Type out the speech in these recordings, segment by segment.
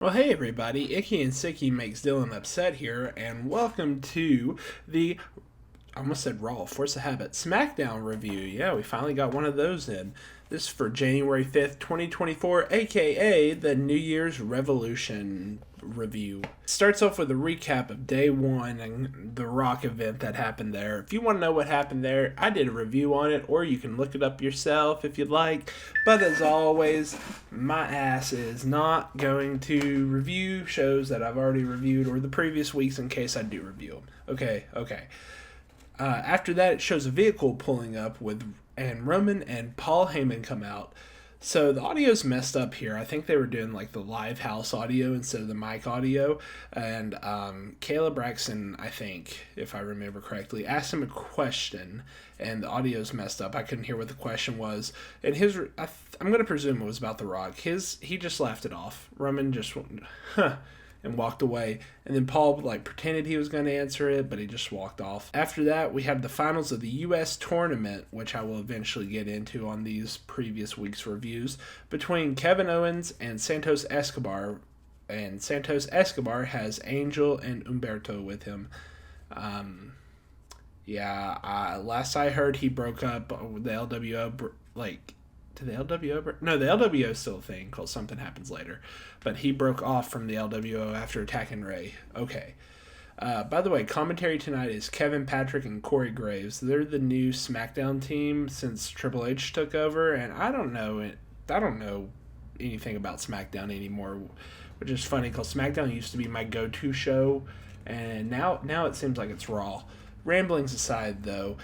Well, hey everybody, Icky and Sicky makes Dylan upset here, and welcome to the, I almost said Raw, Force of Habit, SmackDown review. Yeah, we finally got one of those in. This is for January 5th, 2024, aka the New Year's Revolution review. Starts off with a recap of day one and the Rock event that happened there. If you want to know what happened there, I did a review on it, or you can look it up yourself if you'd like. But as always, my ass is not going to review shows that I've already reviewed or the previous weeks in case I do review them. Okay. After that, it shows a vehicle pulling up and Roman and Paul Heyman come out. So the audio's messed up here. I think they were doing like the live house audio instead of the mic audio. And Caleb Braxton, I think, if I remember correctly, asked him a question, and the audio's messed up. I couldn't hear what the question was. And I'm going to presume it was about The Rock. He just laughed it off. Roman just went, huh, and walked away. And then Paul pretended he was going to answer it, but he just walked off. After that, we have the finals of the U.S. tournament, which I will eventually get into on these previous week's reviews, between Kevin Owens and Santos Escobar. And Santos Escobar has Angel and Umberto with him. Last I heard, he broke up with the LWO. Did the LWO? No, the LWO is still a thing called Something Happens Later. But he broke off from the LWO after attacking Ray. Okay. By the way, commentary tonight is Kevin Patrick and Corey Graves. They're the new SmackDown team since Triple H took over, and I don't know anything about SmackDown anymore, which is funny because SmackDown used to be my go-to show, and now it seems like it's Raw. Ramblings aside, though,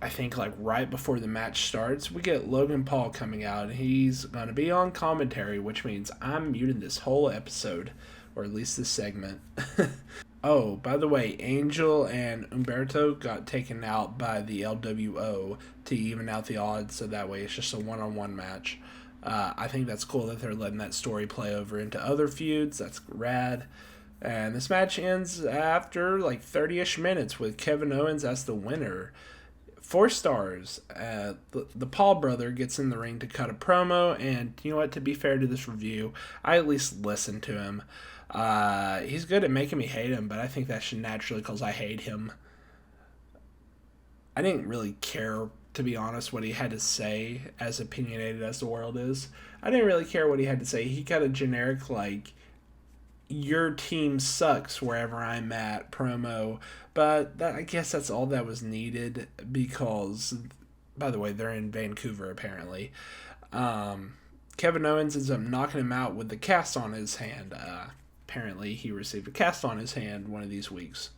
I think right before the match starts, we get Logan Paul coming out, and he's going to be on commentary, which means I'm muting this whole episode, or at least this segment. Oh, by the way, Angel and Umberto got taken out by the LWO to even out the odds, so that way it's just a one-on-one match. I think that's cool that they're letting that story play over into other feuds. That's rad. And this match ends after 30-ish minutes with Kevin Owens as the winner. 4 stars. The Paul brother gets in the ring to cut a promo, and you know what? To be fair to this review, I at least listened to him. He's good at making me hate him, but I think that should naturally because I hate him. I didn't really care, to be honest, what he had to say, as opinionated as the world is. I didn't really care what he had to say. He got a generic, your team sucks wherever I'm at promo, but I guess that's all that was needed because, by the way, they're in Vancouver apparently. Kevin Owens ends up knocking him out with the cast on his hand. Apparently he received a cast on his hand one of these weeks.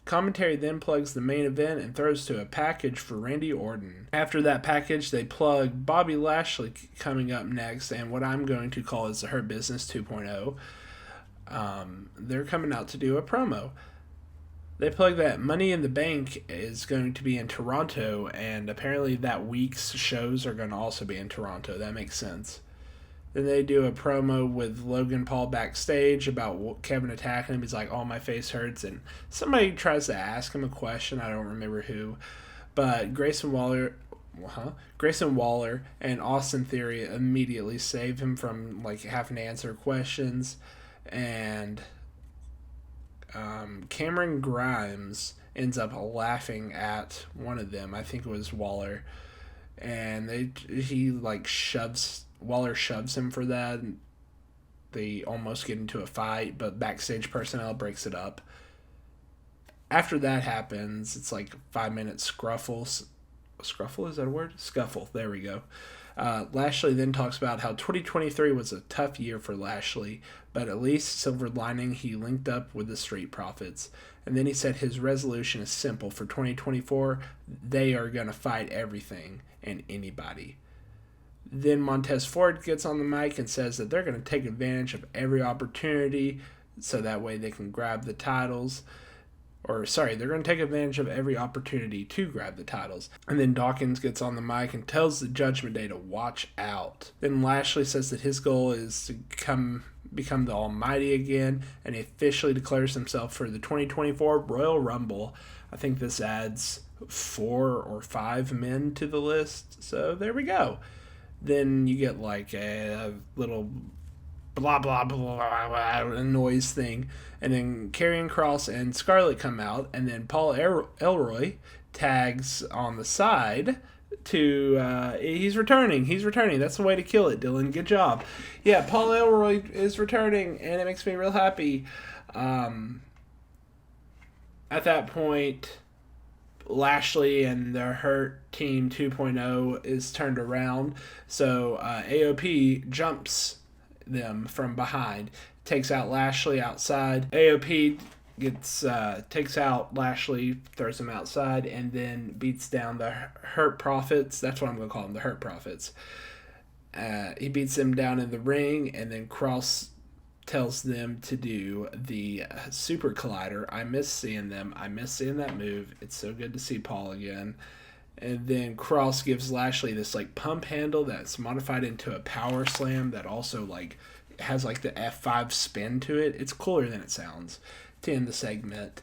Commentary then plugs the main event and throws to a package for Randy Orton. After that package, they plug Bobby Lashley coming up next, and what I'm going to call is the Hurt Business 2.0. They're coming out to do a promo. They plug that Money in the Bank is going to be in Toronto, and apparently that week's shows are going to also be in Toronto. That makes sense. Then they do a promo with Logan Paul backstage about Kevin attacking him. He's like, "Oh, my face hurts," and somebody tries to ask him a question. I don't remember who, but Grayson Waller and Austin Theory immediately save him from having to answer questions, and Cameron Grimes ends up laughing at one of them. I think it was Waller, and Waller shoves him for that. And they almost get into a fight, but backstage personnel breaks it up. After that happens, it's 5 minute scruffle. Scruffle, is that a word? Scuffle. There we go. Lashley then talks about how 2023 was a tough year for Lashley, but at least, silver lining, he linked up with the Street Profits. And then he said his resolution is simple. For 2024, they are going to fight everything and anybody. Then Montez Ford gets on the mic and says that they're going to take advantage of every opportunity so that way they can grab the titles. They're going to take advantage of every opportunity to grab the titles. And then Dawkins gets on the mic and tells the Judgment Day to watch out. Then Lashley says that his goal is to become the Almighty again, and he officially declares himself for the 2024 Royal Rumble. I think this adds 4 or 5 men to the list, so there we go. Then you get a little blah blah blah blah, blah a noise thing, and then Karrion Kross and Scarlett come out, and then Paul Elroy tags on the side to he's returning. He's returning. That's the way to kill it, Dylan. Good job. Yeah, Paul Elroy is returning, and it makes me real happy. At that point, Lashley and the Hurt Team 2.0 is turned around. So AOP jumps them from behind, takes out Lashley outside. AOP takes out Lashley, throws him outside, and then beats down the Hurt Profits. That's what I'm going to call them, the Hurt Profits. He beats them down in the ring, and then Kross tells them to do the Super Collider. I miss seeing them. I miss seeing that move. It's so good to see Paul again. And then Kross gives Lashley this like pump handle that's modified into a power slam that also like has like the F5 spin to it. It's cooler than it sounds. To end the segment,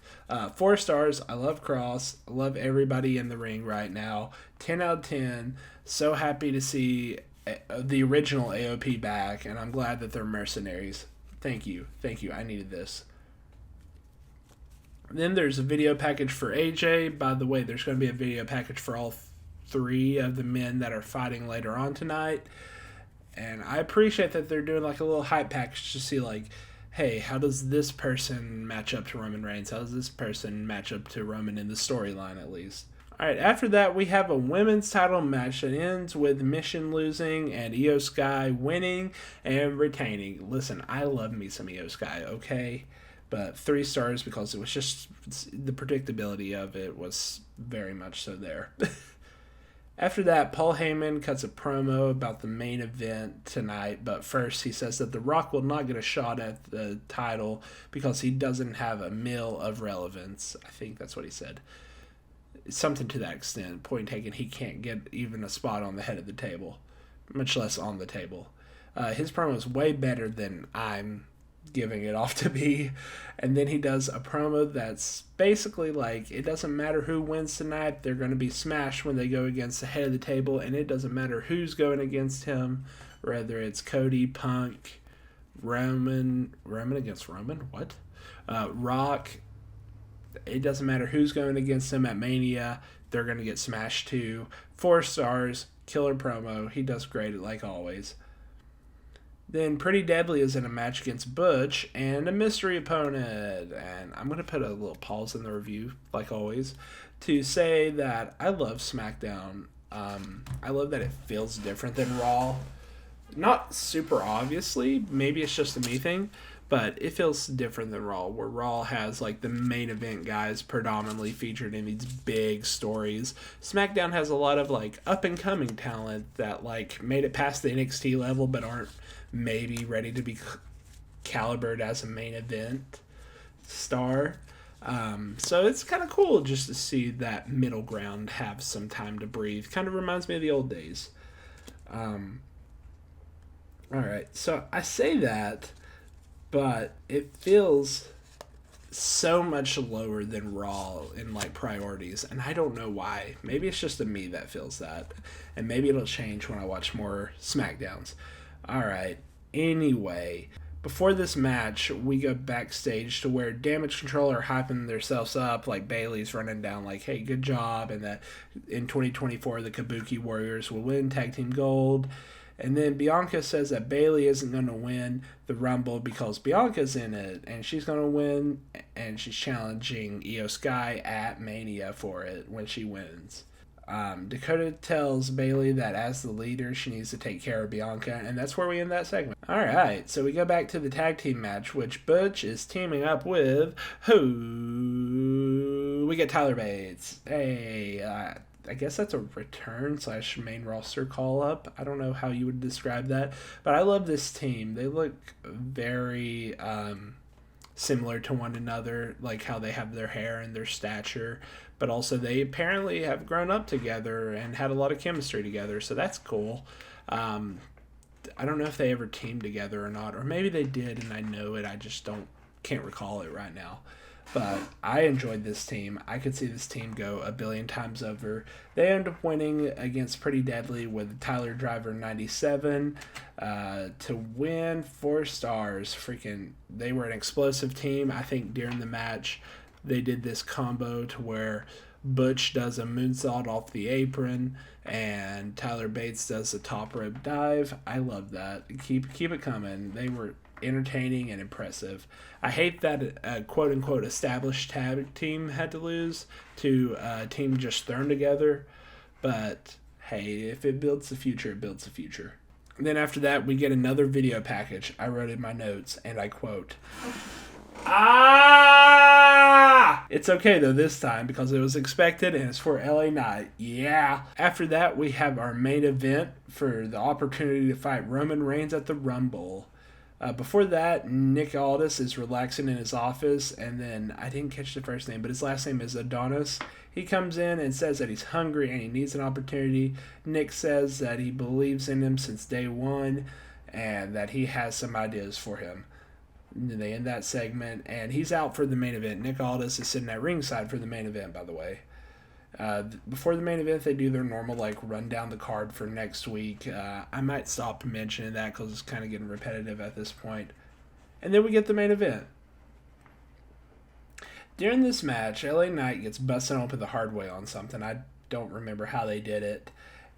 4 stars. I love Kross. I love everybody in the ring right now. 10 out of 10. So happy to see the original AOP back, and I'm glad that they're mercenaries. Thank you. I needed this. Then there's a video package for AJ. By the way, there's going to be a video package for all 3 of the men that are fighting later on tonight. And I appreciate that they're doing like a little hype package to see like, hey, how does this person match up to Roman Reigns? How does this person match up to Roman in the storyline at least? All right, after that, we have a women's title match that ends with Mission losing and Io Sky winning and retaining. Listen, I love me some Io Sky, okay? But 3 stars because it was just the predictability of it was very much so there. After that, Paul Heyman cuts a promo about the main event tonight, but first he says that The Rock will not get a shot at the title because he doesn't have a mil of relevance. I think that's what he said. Something to that extent. Point taken, he can't get even a spot on the head of the table, much less on the table. His promo is way better than I'm giving it off to be. And then he does a promo that's basically like, it doesn't matter who wins tonight, they're going to be smashed when they go against the head of the table, and it doesn't matter who's going against him, whether it's Cody, Punk, Roman against Roman, what? Rock. It doesn't matter who's going against him at Mania, they're going to get smashed too. 4 stars, killer promo, he does great like always. Then Pretty Deadly is in a match against Butch and a mystery opponent. And I'm going to put a little pause in the review, like always, to say that I love SmackDown. I love that it feels different than Raw. Not super obviously, maybe it's just a me thing, but it feels different than Raw, where Raw has like the main event guys predominantly featured in these big stories. SmackDown has a lot of like up and coming talent that like made it past the NXT level but aren't maybe ready to be calibered as a main event star. So it's kind of cool just to see that middle ground have some time to breathe. Kind of reminds me of the old days. Alright, so I say that, but it feels so much lower than Raw in like priorities, and I don't know why. Maybe it's just me that feels that, and maybe it'll change when I watch more SmackDowns. Alright, anyway, before this match, we go backstage to where Damage Control are hyping themselves up, like Bayley's running down like, hey, good job, and that in 2024 the Kabuki Warriors will win Tag Team Gold. And then Bianca says that Bayley isn't going to win the Rumble because Bianca's in it, and she's going to win, and she's challenging Io Sky at Mania for it when she wins. Dakota tells Bayley that as the leader, she needs to take care of Bianca, and that's where we end that segment. Alright, so we go back to the tag team match, which Butch is teaming up with who? We get Tyler Bates. Hey, I guess that's a return / main roster call up. I don't know how you would describe that, but I love this team. They look very similar to one another, like how they have their hair and their stature, but also they apparently have grown up together and had a lot of chemistry together, so that's cool. I don't know if they ever teamed together or not, or maybe they did and I know it, I just can't recall it right now. But I enjoyed this team. I could see this team go a billion times over. They ended up winning against Pretty Deadly with Tyler Driver 97 to win 4 stars. Freaking, they were an explosive team. I think during the match, they did this combo to where Butch does a moonsault off the apron and Tyler Bates does a top rope dive. I love that. Keep it coming. They were entertaining and impressive. I hate that a quote unquote established tag team had to lose to a team just thrown together. But hey, if it builds the future, it builds the future. And then after that, we get another video package. I wrote in my notes, and I quote, "Ah!" It's okay though this time because it was expected and it's for LA Knight. Yeah. After that, we have our main event for the opportunity to fight Roman Reigns at the Rumble. Before that, Nick Aldis is relaxing in his office, and then I didn't catch the first name, but his last name is Adonis. He comes in and says that he's hungry and he needs an opportunity. Nick says that he believes in him since day one and that he has some ideas for him. And they end that segment, and he's out for the main event. Nick Aldis is sitting at ringside for the main event, by the way. Before the main event, they do their normal run down the card for next week. I might stop mentioning that because it's kind of getting repetitive at this point. And then we get the main event. During this match, LA Knight gets busted open the hard way on something. I don't remember how they did it.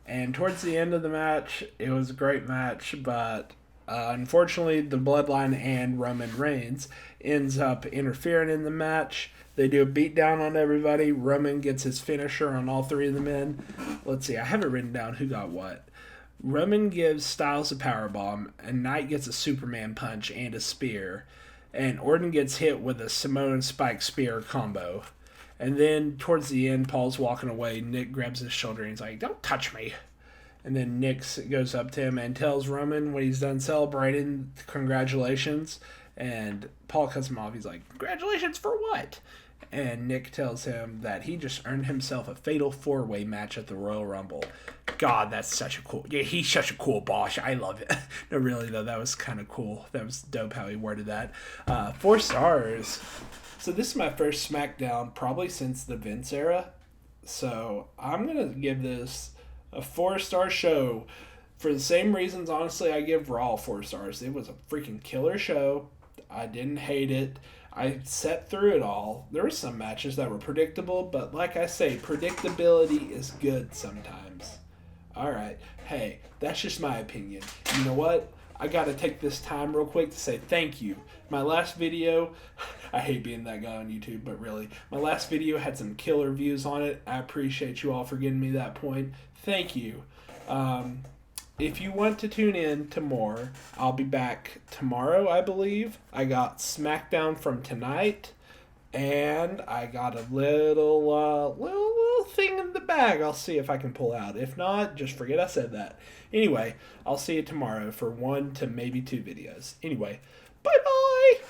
And towards the end of the match, it was a great match, but unfortunately, the Bloodline and Roman Reigns ends up interfering in the match. They do a beatdown on everybody. Roman gets his finisher on all 3 of the men. Let's see, I haven't written down who got what. Roman gives Styles a powerbomb, and Knight gets a Superman punch and a spear. And Orton gets hit with a Samoan Spike spear combo. And then towards the end, Paul's walking away. Nick grabs his shoulder and he's like, "Don't touch me." And then Nick goes up to him and tells Roman when he's done celebrating, congratulations. And Paul cuts him off. He's like, "Congratulations for what?" And Nick tells him that he just earned himself a fatal 4-way match at the Royal Rumble. God, that's such a cool... Yeah, he's such a cool boss. I love it. No, really, though, that was kind of cool. That was dope how he worded that. 4 stars. So this is my first SmackDown probably since the Vince era. So I'm going to give this a 4-star show for the same reasons, honestly, I give Raw 4 stars. It was a freaking killer show. I didn't hate it. I sat through it all. There were some matches that were predictable, but like I say, predictability is good sometimes. Alright, hey, that's just my opinion. You know what? I gotta take this time real quick to say thank you. My last video, I hate being that guy on YouTube, but really, my last video had some killer views on it. I appreciate you all for giving me that point. Thank you. If you want to tune in to more, I'll be back tomorrow, I believe. I got SmackDown from tonight, and I got a little thing in the bag. I'll see if I can pull out. If not, just forget I said that. Anyway, I'll see you tomorrow for 1 to maybe 2 videos. Anyway, bye-bye!